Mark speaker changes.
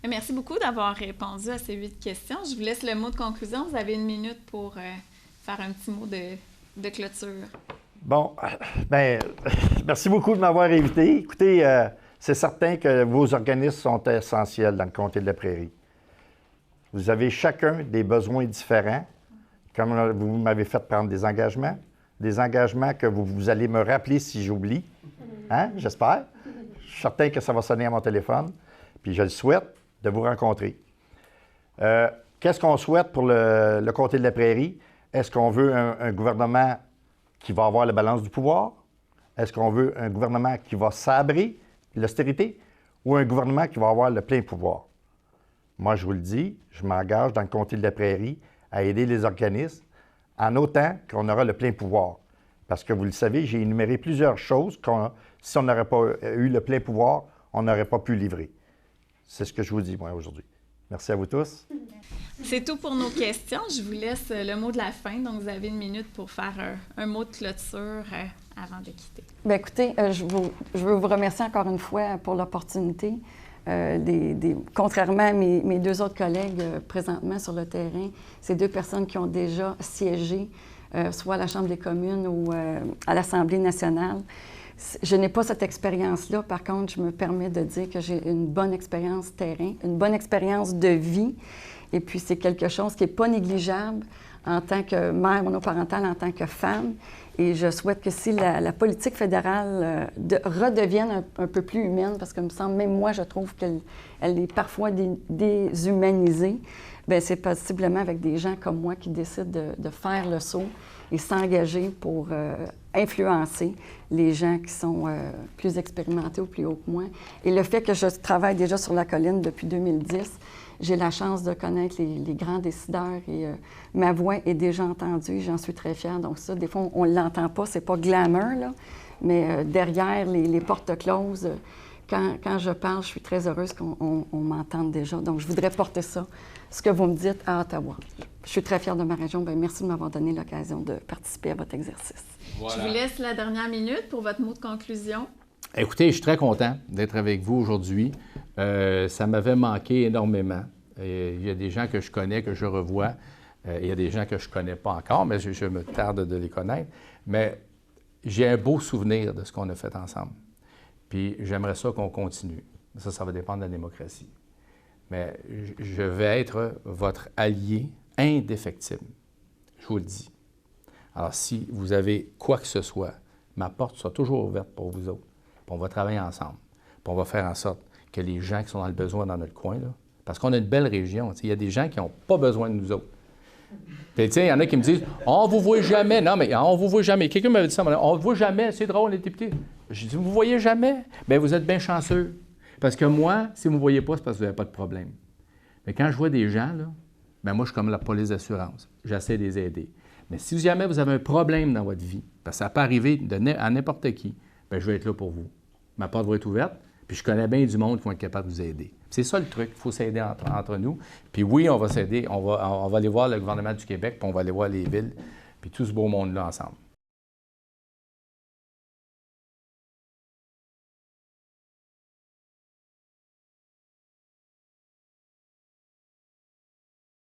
Speaker 1: Merci beaucoup d'avoir répondu à ces 8 questions. Je vous laisse le mot de conclusion. Vous avez 1 minute pour faire un petit mot de clôture.
Speaker 2: Bon, bien, merci beaucoup de m'avoir invité. Écoutez, c'est certain que vos organismes sont essentiels dans le comté de la Prairie. Vous avez chacun des besoins différents, comme vous m'avez fait prendre des engagements que vous allez me rappeler si j'oublie, hein, j'espère. Je suis certain que ça va sonner à mon téléphone, puis je le souhaite de vous rencontrer. Qu'est-ce qu'on souhaite pour le comté de la Prairie? Est-ce qu'on veut un gouvernement qui va avoir la balance du pouvoir? Est-ce qu'on veut un gouvernement qui va sabrer l'austérité ou un gouvernement qui va avoir le plein pouvoir? Moi, je vous le dis, je m'engage dans le comté de la Prairie à aider les organismes en autant qu'on aura le plein pouvoir. Parce que vous le savez, j'ai énuméré plusieurs choses si on n'aurait pas eu le plein pouvoir, on n'aurait pas pu livrer. C'est ce que je vous dis, moi, aujourd'hui. Merci à vous tous.
Speaker 1: C'est tout pour nos questions. Je vous laisse le mot de la fin. Donc, vous avez 1 minute pour faire un mot de clôture avant de quitter.
Speaker 3: Bien, écoutez, je veux vous remercier encore une fois pour l'opportunité. Contrairement à mes 2 autres collègues présentement sur le terrain, c'est 2 personnes qui ont déjà siégé, soit à la Chambre des communes ou à l'Assemblée nationale. Je n'ai pas cette expérience-là. Par contre, je me permets de dire que j'ai une bonne expérience terrain, une bonne expérience de vie. Et puis, c'est quelque chose qui n'est pas négligeable en tant que mère monoparentale, en tant que femme. Et je souhaite que si la politique fédérale redevienne un peu plus humaine, parce que me semble, même moi, je trouve qu'elle est parfois déshumanisée, bien, c'est possiblement avec des gens comme moi qui décident de faire le saut et s'engager pour influencer les gens qui sont plus expérimentés ou plus hauts que moi. Et le fait que je travaille déjà sur la colline depuis 2010, j'ai la chance de connaître les grands décideurs et ma voix est déjà entendue, j'en suis très fière. Donc ça, des fois, on ne l'entend pas, c'est pas glamour, là, mais derrière les portes closes, quand je parle, je suis très heureuse qu'on m'entende déjà. Donc, je voudrais porter ça, ce que vous me dites, à Ottawa. Je suis très fière de ma région. Bien, merci de m'avoir donné l'occasion de participer à votre exercice.
Speaker 1: Voilà. Je vous laisse la dernière minute pour votre mot de conclusion.
Speaker 4: Écoutez, je suis très content d'être avec vous aujourd'hui. Ça m'avait manqué énormément. Il y a des gens que je connais, que je revois. Il y a des gens que je ne connais pas encore, mais je me tarde de les connaître. Mais j'ai un beau souvenir de ce qu'on a fait ensemble. Puis j'aimerais ça qu'on continue. Ça va dépendre de la démocratie. Mais je vais être votre allié indéfectible. Je vous le dis. Alors, si vous avez quoi que ce soit, ma porte sera toujours ouverte pour vous autres. Puis on va travailler ensemble. Puis on va faire en sorte que les gens qui sont dans le besoin dans notre coin, là, parce qu'on a une belle région, il y a des gens qui n'ont pas besoin de nous autres. Puis, tu sais, il y en a qui me disent « On ne vous voit jamais. » Non, mais on ne vous voit jamais. Quelqu'un m'avait dit ça. « On ne vous voit jamais. C'est drôle, les députés. » Je dis « Vous ne voyez jamais? » Bien, vous êtes bien chanceux. Parce que moi, si vous ne me voyez pas, c'est parce que vous n'avez pas de problème. Mais quand je vois des gens, là, bien, moi, je suis comme la police d'assurance. J'essaie de les aider. Mais si jamais vous avez un problème dans votre vie, parce que ça peut arriver à n'importe qui, bien, je vais être là pour vous. Ma porte va être ouverte, puis je connais bien du monde qui vont être capables de vous aider. C'est ça le truc, il faut s'aider entre nous. Puis oui, on va s'aider, on va aller voir le gouvernement du Québec, puis on va aller voir les villes, puis tout ce beau monde-là ensemble.